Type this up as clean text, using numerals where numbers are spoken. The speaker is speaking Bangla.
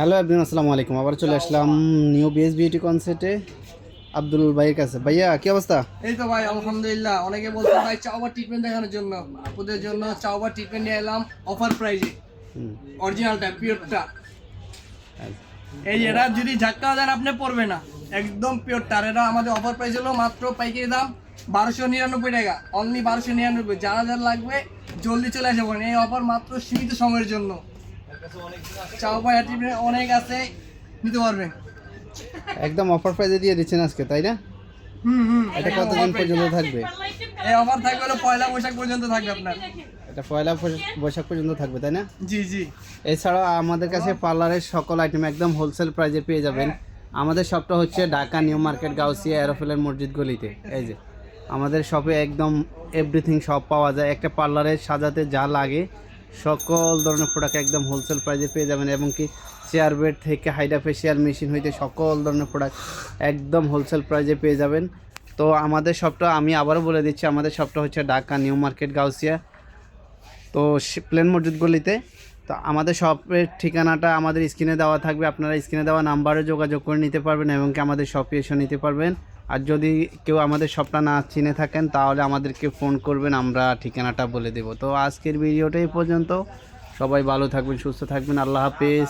হ্যালো এভরিওয়ান, আসসালামু আলাইকুম। আবার চলে আসলাম নিউ বিএস বিউটি কনসেপ্টে আব্দুল ভাইয়ের কাছে। ভাইয়া কি অবস্থা? এই তো ভাই আলহামদুলিল্লাহ। অনেকে বলতো ভাই চাওবা ট্রিটমেন্ট দেখানোর জন্য, আপুদের জন্য চাওবা ট্রিটমেন্ট নিয়ে এলাম অফার প্রাইজে। অরিজিনালটা পিওরটা, এই এটা যদি ঝাক্কা দেন আপনি পড়বে না, একদম পিওরটা। আর এটা আমাদের অফার প্রাইস হলো মাত্র পাইকারি দাম 1299 টাকা, অনলি 1299। যারা যারা লাগবে জলদি চলে আসে বলেন, এই অফার মাত্র সীমিত সময়ের জন্য। চাওবা ট্রিটমেন্ট অনেক আছে, নিতে পারবে। একদম অফার প্রাইসে দিয়ে দিচ্ছেন আজকে, তাই না? এটা কতদিন পর্যন্ত থাকবে? এই অফার থাকবে হলো পয়লা বৈশাখ পর্যন্ত থাকবে আপনার। এটা পয়লা বৈশাখ পর্যন্ত থাকবে, তাই না? জি জি। এছাড়াও আমাদের কাছে পার্লারের সকল আইটেম একদম হোলসেল প্রাইসে পেয়ে যাবেন। আমাদের শপটা হচ্ছে ঢাকা নিউ মার্কেট গাউসিয়া এরোফিলের মসজিদ গলিতে। এই যে আমাদের শপে একদম এভরিথিং সব পাওয়া যায়। একটা পার্লারের সাজাতে যা লাগে সকল ধরনের প্রোডাক্ট একদম হোলসেল প্রাইসে পেয়ে যাবেন, এবং কি চেয়ার বেড থেকে হাইড্রা ফেশিয়াল মেশিন হইতে সকল ধরনের প্রোডাক্ট একদম হোলসেল প্রাইসে পেয়ে যাবেন। তো আমাদের শপটা আমি আবারও বলে দিচ্ছি, আমাদের শপটা হচ্ছে ঢাকা নিউ মার্কেট গাউসিয়া, তো প্লেন মসজিদ গলিতে। তো আমাদের শপের ঠিকানাটা আমাদের স্ক্রিনে দেওয়া থাকবে, আপনারা স্ক্রিনে দেওয়া নাম্বারে যোগাযোগ করে নিতে পারবেন এবং কি আমাদের শপে এসে নিতে পারবেন। আর যদি কেউ আমাদের শপটা না চিনে থাকেন তাহলে আমাদেরকে ফোন করবেন, আমরা ঠিকানাটা বলে দেব। তো আজকের ভিডিওটা এই পর্যন্ত। সবাই ভালো থাকবেন, সুস্থ থাকবেন, আল্লাহ হাফেজ।